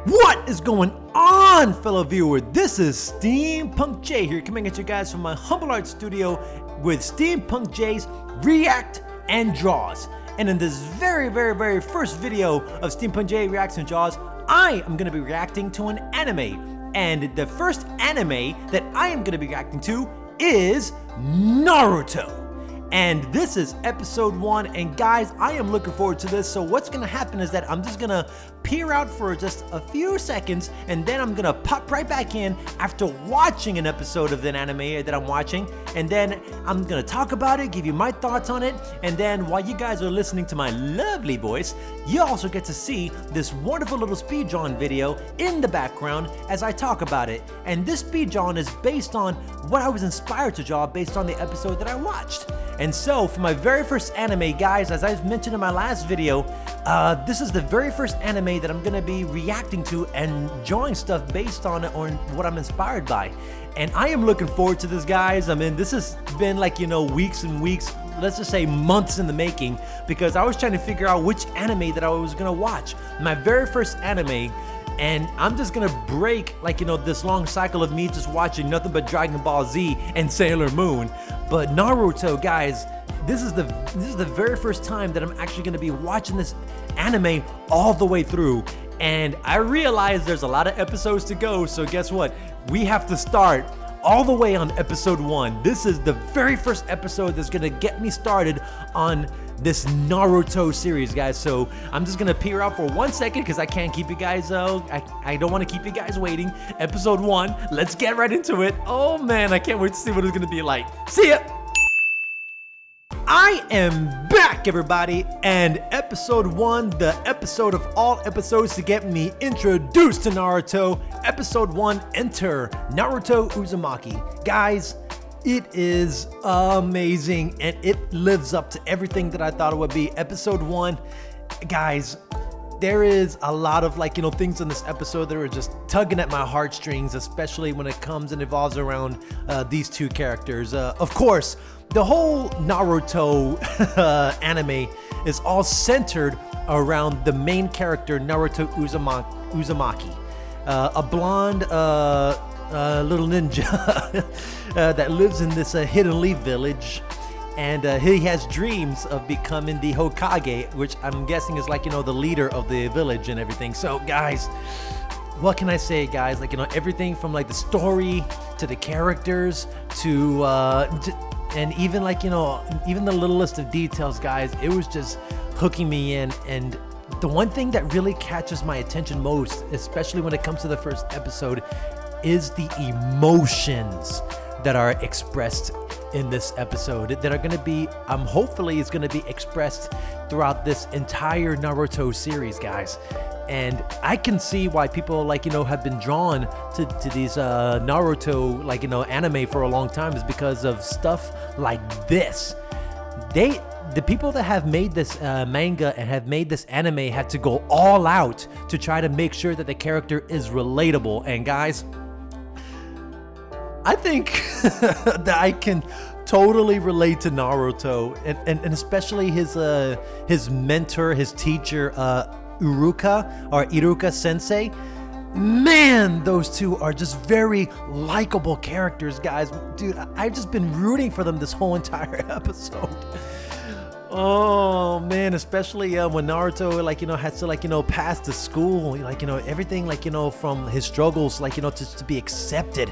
What is going on, fellow viewer? This is Steampunk J here, coming at you guys from my humble art studio with Steampunk J's React and Draws. And in this very first video of Steampunk J Reacts and Draws, I am going to be reacting to an anime. And the first anime that I am going to be reacting to is Naruto. And this is episode 1, and guys, I am looking forward to this. So what's gonna happen is that I'm just gonna peer out for just a few seconds, and then I'm gonna pop right back in after watching an episode of the anime that I'm watching, and then I'm gonna talk about it, give you my thoughts on it, and then while you guys are listening to my lovely voice, you also get to see this wonderful little speed drawing video in the background as I talk about it. And this speed drawing is based on what I was inspired to draw based on the episode that I watched. And so for my very first anime, guys, as I mentioned in my last video, this is the very first anime that I'm gonna be reacting to and drawing stuff based on what I'm inspired by. And I am looking forward to this, guys. I mean, this has been like, you know, weeks and weeks, let's just say months in the making, because I was trying to figure out which anime that I was gonna watch. My very first anime. And I'm just gonna break, like, you know, this long cycle of me just watching nothing but Dragon Ball Z and Sailor Moon. But Naruto, guys, this is the very first time that I'm actually gonna be watching this anime all the way through. And I realize there's a lot of episodes to go, so guess what? We have to start all the way on episode 1. This is the very first episode that's gonna get me started on this Naruto series, guys. So I'm just gonna peer out for 1 second because I can't keep you guys I don't want to keep you guys waiting. Episode 1, let's get right into it. Oh man, I can't wait to see what it's gonna be like. See ya. I am back, everybody, and episode 1, the episode of all episodes to get me introduced to Naruto. Episode 1, enter Naruto Uzimaki. Guys, it is amazing, and it lives up to everything that I thought it would be. Episode 1, guys, there is a lot of, like, you know, things in this episode that are just tugging at my heartstrings, especially when it comes and evolves around these two characters. Of course, the whole Naruto anime is all centered around the main character, Naruto Uzumaki, a blonde little ninja that lives in this hidden leaf village, and he has dreams of becoming the Hokage, which I'm guessing is, like, you know, the leader of the village and everything. So guys, what can I say, guys? Like, you know, everything from, like, the story to the characters to and even, like, you know, even the littlest of details, guys, it was just hooking me in. And the one thing that really catches my attention most, especially when it comes to the first episode, is the emotions that are expressed in this episode that are going to be, hopefully is going to be expressed throughout this entire Naruto series, guys. And I can see why people, like, you know, have been drawn to these Naruto, like, you know, anime for a long time, is because of stuff like this. The people that have made this manga and have made this anime had to go all out to try to make sure that the character is relatable. And guys, I think that I can totally relate to Naruto, and especially his mentor, his teacher, Iruka Sensei. Man, those two are just very likable characters, guys. Dude, I've just been rooting for them this whole entire episode. Oh man, especially when Naruto, like, you know, has to, like, you know, pass the school, like, you know, everything, like, you know, from his struggles, like, you know, to be accepted.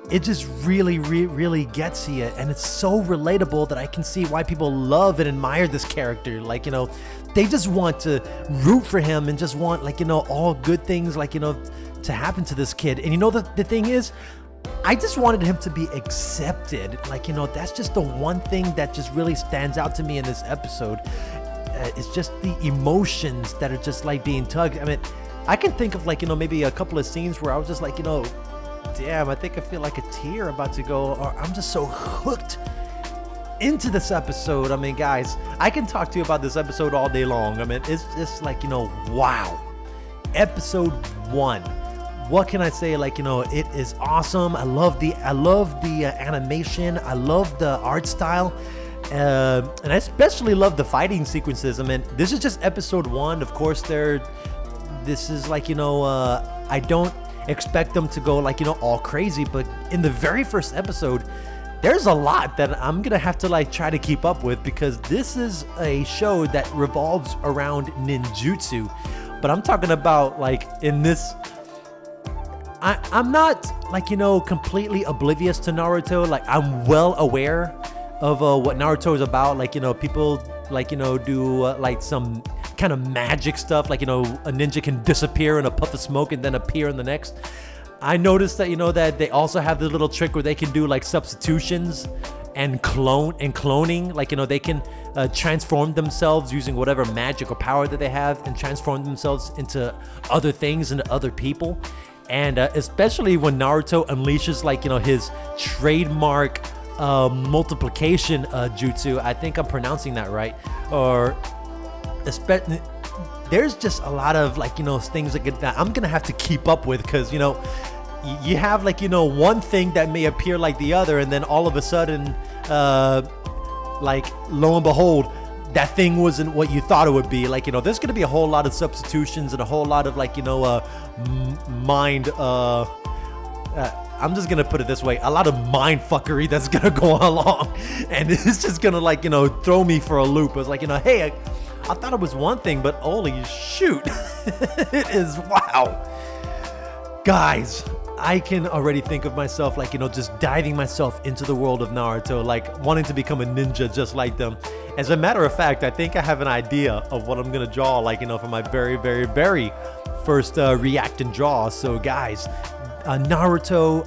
It just really gets you, and it's so relatable that I can see why people love and admire this character. Like, you know, they just want to root for him and just want, like, you know, all good things, like, you know, to happen to this kid. And you know, the thing is, I just wanted him to be accepted. Like, you know, that's just the one thing that just really stands out to me in this episode. It's just the emotions that are just, like, being tugged. I mean, I can think of, like, you know, maybe a couple of scenes where I was just like, you know, damn, I think I feel like a tear about to go, or I'm just so hooked into this episode. I mean, guys, I can talk to you about this episode all day long. I mean, it's just like, you know, wow. Episode 1. What can I say? Like, you know, it is awesome. I love the animation. I love the art style. And I especially love the fighting sequences. I mean, this is just episode 1. Of course, this is like, I don't expect them to go like, all crazy, but in the very first episode, there's a lot that I'm gonna have to like try to keep up with, because this is a show that revolves around ninjutsu. But I'm talking about like in this, I'm not like, completely oblivious to Naruto. Like, I'm well aware of what Naruto is about. Like, people like, do like some kind of magic stuff. Like, a ninja can disappear in a puff of smoke and then appear in the next. I noticed that, that they also have the little trick where they can do like substitutions and cloning. Like, they can transform themselves using whatever magic or power that they have, and transform themselves into other things, into other people. And especially when Naruto unleashes like, his trademark multiplication jutsu. I think I'm pronouncing that right. Or there's just a lot of like, things that I'm gonna have to keep up with, because you have like, one thing that may appear like the other, and then all of a sudden like, lo and behold, that thing wasn't what you thought it would be. Like, there's gonna be a whole lot of substitutions and a whole lot of like, mind I'm just gonna put it this way, a lot of mind fuckery that's gonna go along, and it's just gonna like, throw me for a loop. It's like, hey, I thought it was one thing, but holy shoot, it is. Wow, guys, I can already think of myself like, just diving myself into the world of Naruto, like wanting to become a ninja just like them. As a matter of fact, I think I have an idea of what I'm gonna draw, like, for my very, very, very first react and draw. So guys, Naruto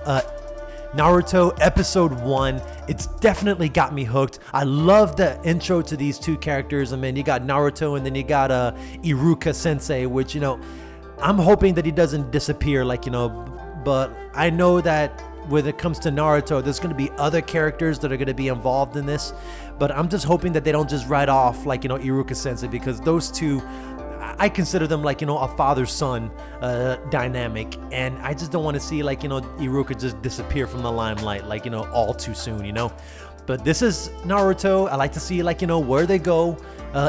episode 1, it's definitely got me hooked. I love the intro to these two characters. I mean, you got Naruto, and then you got Iruka Sensei, which, I'm hoping that he doesn't disappear, like, but I know that when it comes to Naruto, there's going to be other characters that are going to be involved in this, but I'm just hoping that they don't just write off like, Iruka Sensei, because those two, I consider them like, a father-son dynamic, and I just don't want to see like, Iruka just disappear from the limelight, like, all too soon, But this is Naruto. I like to see like, where they go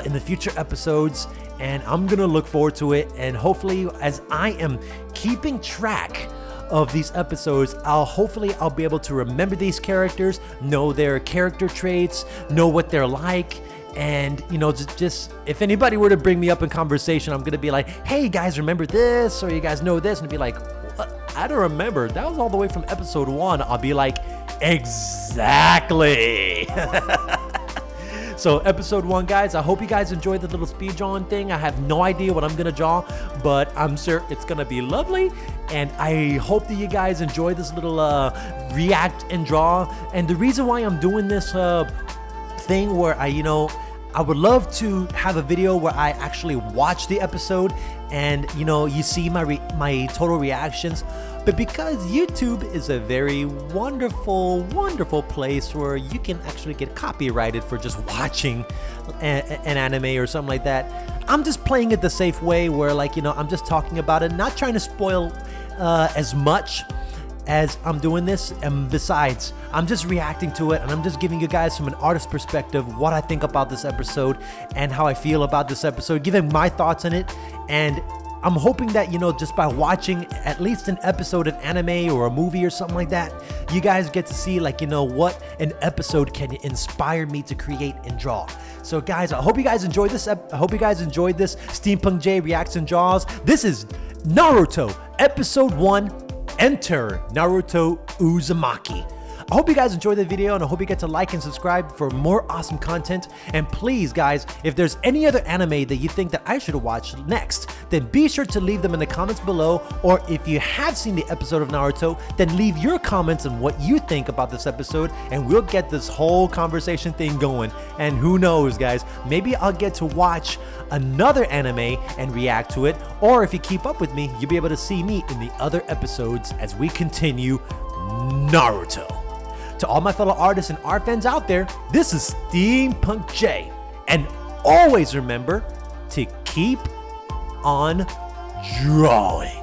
in the future episodes, and I'm gonna look forward to it. And hopefully, as I am keeping track of these episodes, hopefully I'll be able to remember these characters, know their character traits, know what they're like. And just if anybody were to bring me up in conversation, I'm gonna be like, hey guys, remember this, or you guys know this, and be like, what? I don't remember, that was all the way from episode 1. I'll be like, exactly. So episode 1, guys, I hope you guys enjoyed the little speed drawing thing. I have no idea what I'm gonna draw, but I'm sure it's gonna be lovely, and I hope that you guys enjoy this little react and draw. And the reason why I'm doing this thing where I would love to have a video where I actually watch the episode, and you see my total reactions. But because YouTube is a very wonderful place where you can actually get copyrighted for just watching an anime or something like that, I'm just playing it the safe way, where like, I'm just talking about it, not trying to spoil as much as I'm doing this. And besides, I'm just reacting to it, and I'm just giving you guys from an artist perspective what I think about this episode and how I feel about this episode, giving my thoughts on it. And I'm hoping that, just by watching at least an episode of anime or a movie or something like that, you guys get to see like, what an episode can inspire me to create and draw. So guys, I hope you guys enjoyed this. I hope you guys enjoyed this Steampunk J reacts and draws. This is Naruto episode 1. Enter Naruto Uzimaki. I hope you guys enjoyed the video, and I hope you get to like and subscribe for more awesome content. And please, guys, if there's any other anime that you think that I should watch next, then be sure to leave them in the comments below. Or if you have seen the episode of Naruto, then leave your comments on what you think about this episode, and we'll get this whole conversation thing going. And who knows, guys, maybe I'll get to watch another anime and react to it. Or if you keep up with me, you'll be able to see me in the other episodes as we continue Naruto. To all my fellow artists and art fans out there, this is Steampunk J, and always remember to keep on drawing.